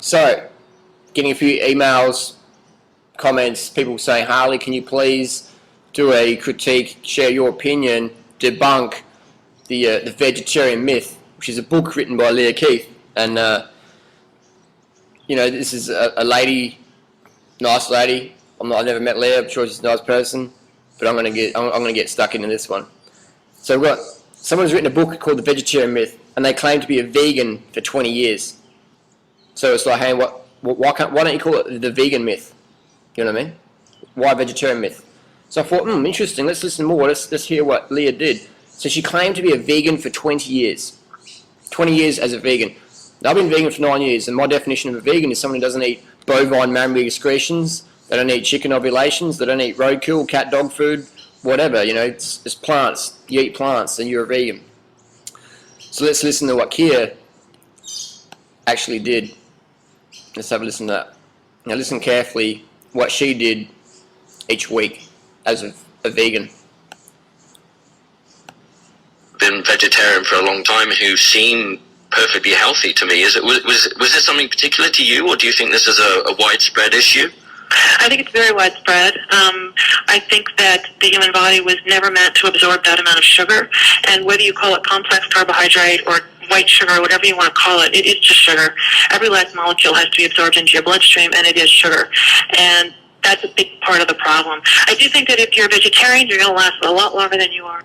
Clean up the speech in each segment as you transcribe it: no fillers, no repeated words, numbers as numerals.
So, getting a few emails, comments, people saying, Harley, can you please do a critique, share your opinion, debunk the vegetarian myth, which is a book written by Lierre. And, you know, this is a lady, nice lady. I've never met Lierre, I'm sure she's a nice person, but I'm gonna get stuck into this one. So we've got someone who's written a book called The Vegetarian Myth, and they claim to be a vegan for 20 years. So it's like, hey, why don't you call it the vegan myth? You know what I mean? Why vegetarian myth? So I thought, interesting, let's listen more, let's hear what Lierre did. So she claimed to be a vegan for 20 years. 20 years as a vegan. Now, I've been vegan for 9 years, and my definition of a vegan is someone who doesn't eat bovine mammary excretions, they don't eat chicken ovulations, they don't eat roadkill, cat, dog food, whatever, you know, it's plants. You eat plants and you're a vegan. So let's listen to what Kia actually did. Let's have a listen to that. Now listen carefully what she did each week as a vegan. Been vegetarian for a long time who seem perfectly healthy to me. Was there something particular to you, or do you think this is a widespread issue? I think it's very widespread. I think that the human body was never meant to absorb that amount of sugar, and whether you call it complex carbohydrate or white sugar or whatever you want to call it, it is just sugar. Every last molecule has to be absorbed into your bloodstream, and it is sugar. And that's a big part of the problem. I do think that if you're a vegetarian, you're going to last a lot longer than you are.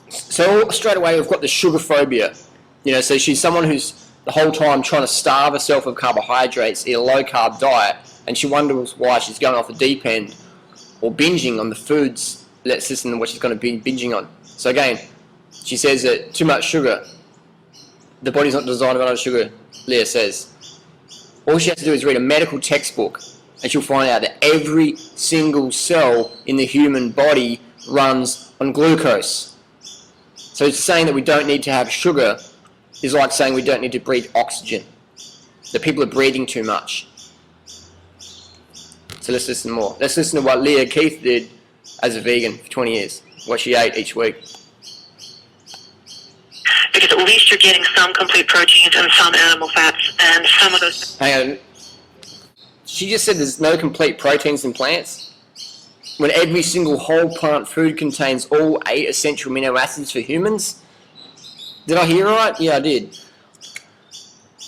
So straight away we've got the sugar phobia. You know, so she's someone who's the whole time trying to starve herself of carbohydrates, eat a low-carb diet, and she wonders why she's going off the deep end or binging on the foods. Let's listen to what she's going to be binging on. So again, she says that too much sugar. The body's not designed to run out of sugar, Lierre says. All she has to do is read a medical textbook, and she'll find out that every single cell in the human body runs on glucose. So it's saying that we don't need to have sugar is like saying we don't need to breathe oxygen. That people are breathing too much. So let's listen more. Let's listen to what Lierre did as a vegan for 20 years, what she ate each week. Because at least you're getting some complete proteins and some animal fats, and some of those... Hang on. She just said there's no complete proteins in plants? When every single whole plant food contains all 8 essential amino acids for humans? Did I hear right? Yeah, I did.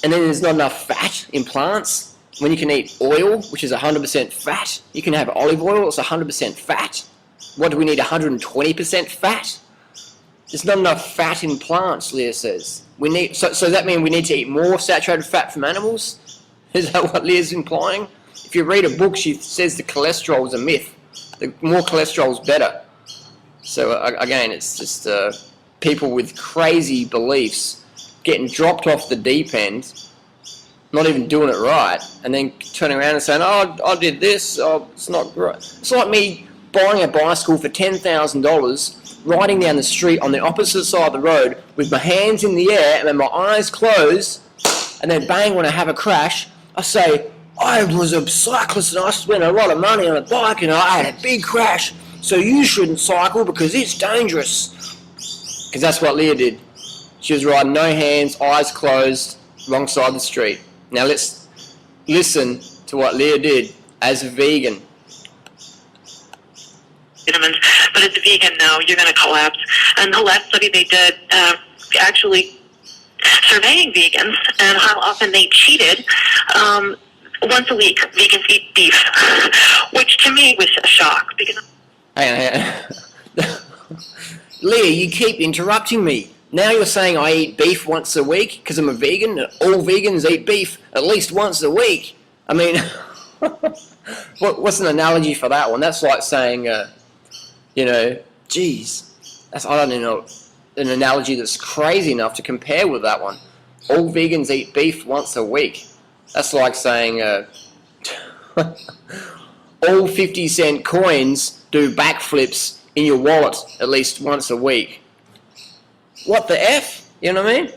And then there's not enough fat in plants? When you can eat oil, which is 100% fat, you can have olive oil, it's 100% fat. What do we need, 120% fat? There's not enough fat in plants, Lierre says. So does that mean we need to eat more saturated fat from animals? Is that what Lierre's implying? If you read a book, she says the cholesterol is a myth. The more cholesterol is better. So again, it's just people with crazy beliefs getting dropped off the deep end, not even doing it right, and then turning around and saying, oh, I did this, oh, it's not right. It's like me buying a bicycle for $10,000, riding down the street on the opposite side of the road with my hands in the air and then my eyes closed, and then bang, when I have a crash, I say, I was a cyclist and I spent a lot of money on a bike and I had a big crash, so you shouldn't cycle because it's dangerous. Because that's what Lierre did. She was riding no hands, eyes closed, wrong side of the street. Now let's listen to what Lierre did as a vegan. Vitamins, but as a vegan, no, you're going to collapse. And the last study they did, actually surveying vegans and how often they cheated, once a week, vegans eat beef, which to me was a shock. Because Hang on. Lierre, you keep interrupting me. Now you're saying I eat beef once a week because I'm a vegan, and all vegans eat beef at least once a week. I mean, what's an analogy for that one? That's like saying, you know, geez, I don't know, an analogy that's crazy enough to compare with that one. All vegans eat beef once a week. That's like saying all 50-cent coins do backflips in your wallet at least once a week. What the F? You know what I mean?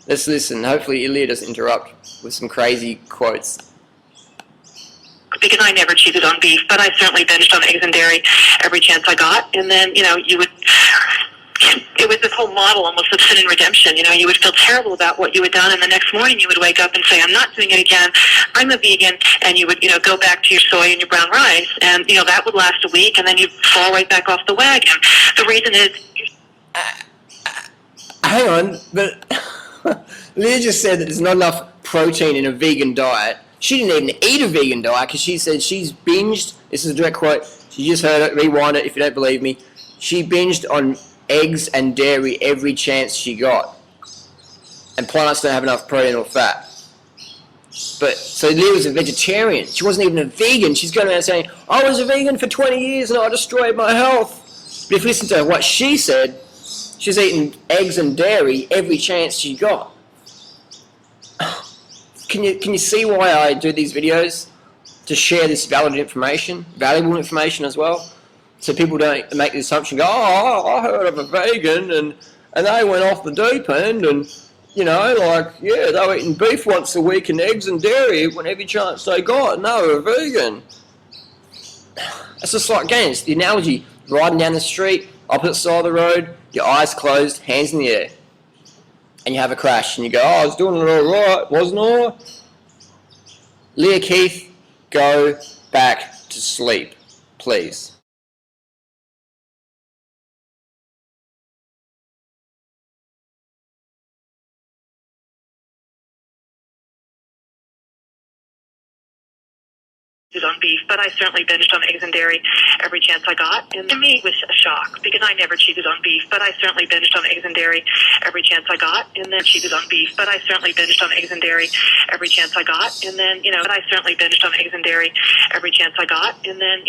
Let's listen. Hopefully Lierre doesn't interrupt with some crazy quotes. Because I never cheated on beef, but I certainly binged on eggs and dairy every chance I got. And then, you know, you would it was this whole model almost of sin and redemption. You know, you would feel terrible about what you had done, and the next morning you would wake up and say, I'm not doing it again, I'm a vegan, and you would, go back to your soy and your brown rice, and, that would last a week, and then you'd fall right back off the wagon. The reason is... Hang on, but Lierre just said that there's not enough protein in a vegan diet. She didn't even eat a vegan diet because she said she's binged. This is a direct quote. She just heard it. Rewind it if you don't believe me. She binged on eggs and dairy every chance she got. And plants don't have enough protein or fat. But so Lierre was a vegetarian. She wasn't even a vegan. She's going around saying, I was a vegan for 20 years and I destroyed my health. But if you listen to what she said, she's eating eggs and dairy every chance she got. Can you see why I do these videos? To share this valuable information as well, so people don't make the assumption, go, oh, I heard of a vegan and they went off the deep end and, they were eating beef once a week and eggs and dairy when every chance they got, and they were a vegan. It's just like, again, it's the analogy, riding down the street, opposite side of the road, your eyes closed, hands in the air, and you have a crash, and you go, I was doing it all right, wasn't I? Lierre Keith, go back to sleep, please. On beef, but I certainly binged on eggs and dairy every chance I got. And to me, it was a shock because I never cheated on beef, but I certainly binged on eggs and dairy every chance I got. And then cheated on beef, but I certainly binged on eggs and dairy every chance I got. And then, but I certainly binged on eggs and dairy every chance I got. And then,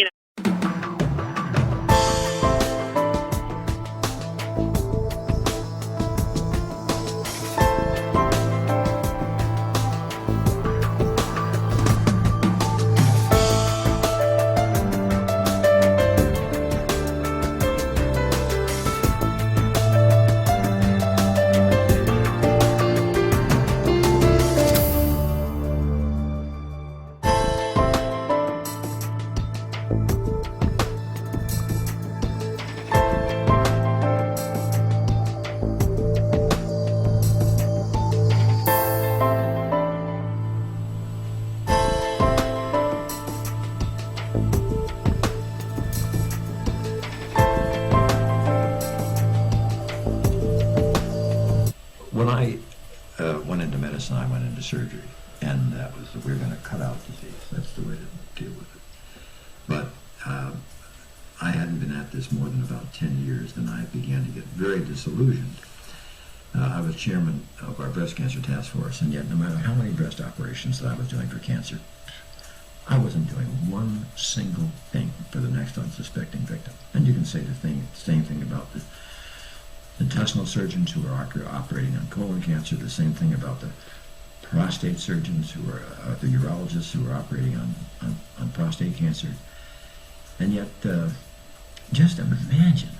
When I went into medicine, I went into surgery, and that was we're going to cut out disease. That's the way to deal with it. But I hadn't been at this more than about 10 years, and I began to get very disillusioned. I was chairman of our breast cancer task force, and yet no matter how many breast operations that I was doing for cancer, I wasn't doing one single thing for the next unsuspecting victim. And you can say the same thing about the intestinal surgeons who are operating on colon cancer, the same thing about the prostate surgeons who are, the urologists who are operating on prostate cancer. And yet, just imagine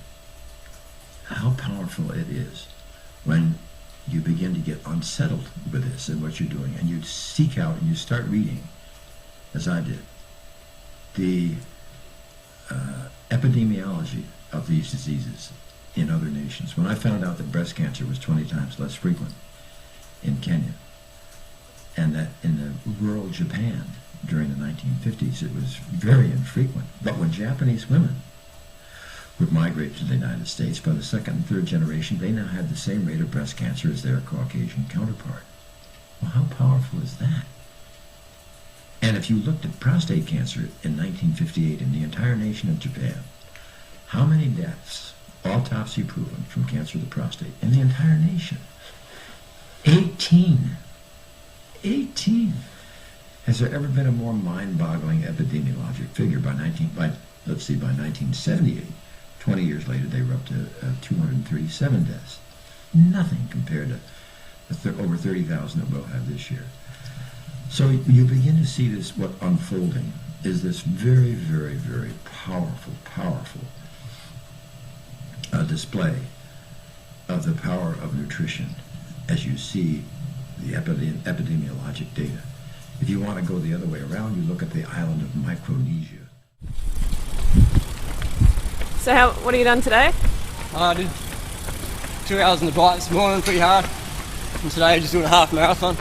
how powerful it is when you begin to get unsettled with this and what you're doing, and you seek out and you start reading, as I did, the epidemiology of these diseases in other nations. When I found out that breast cancer was 20 times less frequent in Kenya, and that in the rural Japan during the 1950s it was very infrequent, but when Japanese women would migrate to the United States, by the second and third generation they now had the same rate of breast cancer as their Caucasian counterpart. Well, how powerful is that? And if you looked at prostate cancer in 1958 in the entire nation of Japan, how many deaths, autopsy proven, from cancer of the prostate in the entire nation? 18. 18. Has there ever been a more mind-boggling epidemiologic figure? By 1978, 20 years later, they were up to 237 deaths. Nothing compared to the over 30,000 that we'll have this year. So you begin to see this, what unfolding is this very, very, very powerful display of the power of nutrition as you see the epidemiologic data. If you want to go the other way around, you look at the island of Micronesia. So what have you done today? I did 2 hours on the bike this morning, pretty hard. And today just doing a half marathon.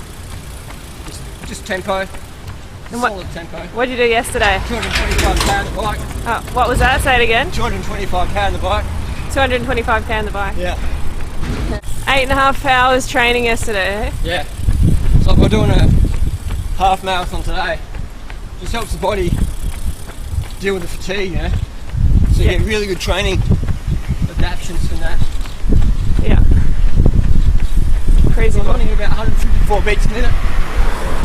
Just tempo. Solid tempo. What did you do yesterday? 225k on the bike. Oh, what was that? Say it again. 225k on the bike. 225k on the bike. Yeah. 8.5 hours training yesterday. Eh? Yeah. So we're doing a half marathon today. Just helps the body deal with the fatigue, you know. So you get really good training, adaptions from that. Yeah. Crazy. I'm running at about 154 beats a minute.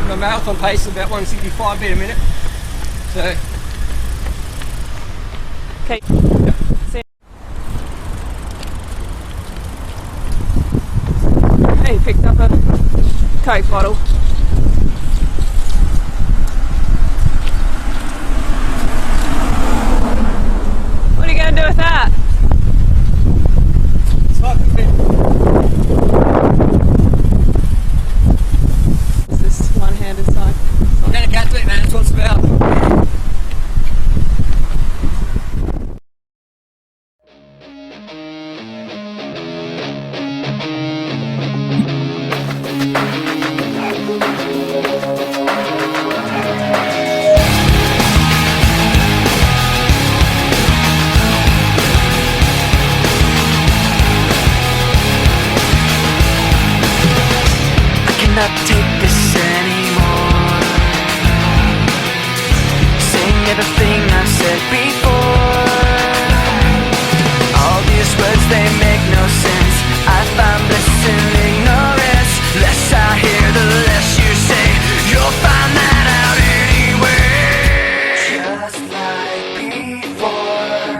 My marathon pace is about 165 beat a minute. So. Okay. See you. Hey, picked up a Coke bottle. What are you going to do with that? It's fucking fit. This is one-handed side. Organic athlete, man, that's what it's about. Cannot take this anymore. Saying everything I've said before. All these words, they make no sense. I find bliss in ignorance. Less I hear, the less you say. You'll find that out anyway. Just like before.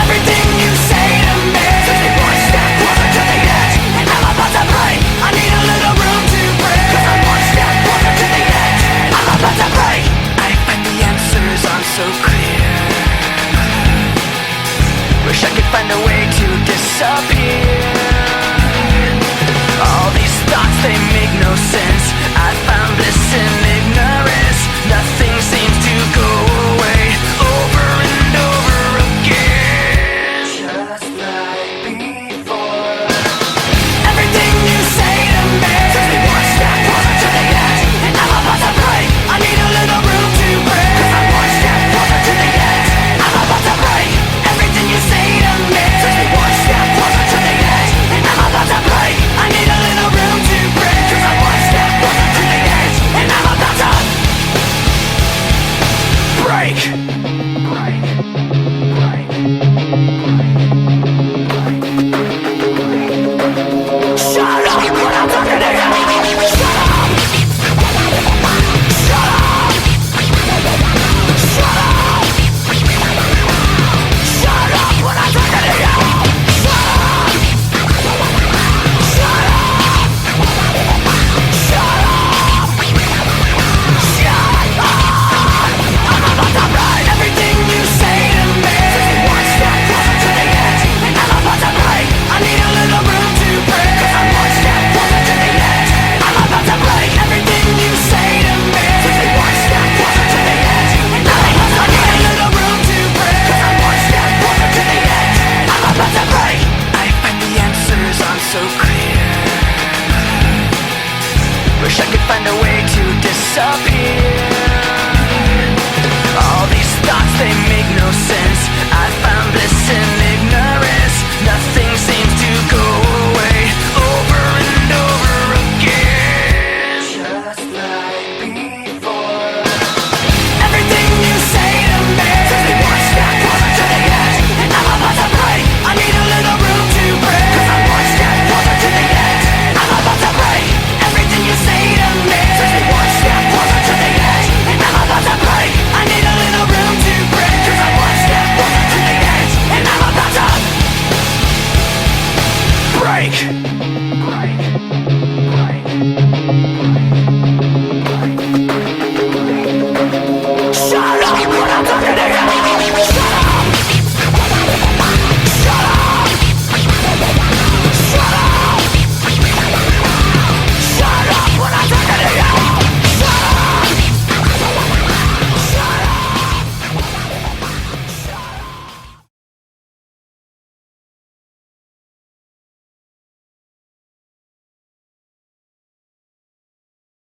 Everything you say to me takes me one step closer to the edge, and I'm about to break. I need a little room to break, 'cause I'm one step closer to the edge. I'm about to break. I find the answers aren't so clear. Wish I could find a way to disappear. All these thoughts, they make no sense. I found bliss in ignorance. Nothing seems to go away. Over and over again. Just like before. Everything you say to me takes me one step closer to the edge, and I'm about to break. I need a little room to break, 'cause I'm one step closer to the edge. I'm about to break. Everything you say to me takes me one step closer to the edge, and I'm about to break. I need a little room to break, 'cause I'm one step closer to the edge, and I'm about to break. Break. Break. Shut up when I'm talking to you. Shut up. Shut up. Shut up. Shut up when I'm talking to you. Shut up. Shut up. Shut up. Shut up. I'm about to write everything you say to me. One step closer to the edge, and I'm about to break. I need a little room to break, 'cause I'm one step closer to the edge. I'm about to break. Everything you say to me. One step closer to the edge, and I'm about to break. I need a little room to break, 'cause I'm one step closer to the edge. I'm about to break. I find the answers aren't so clear. Wish I could find a way to disappear.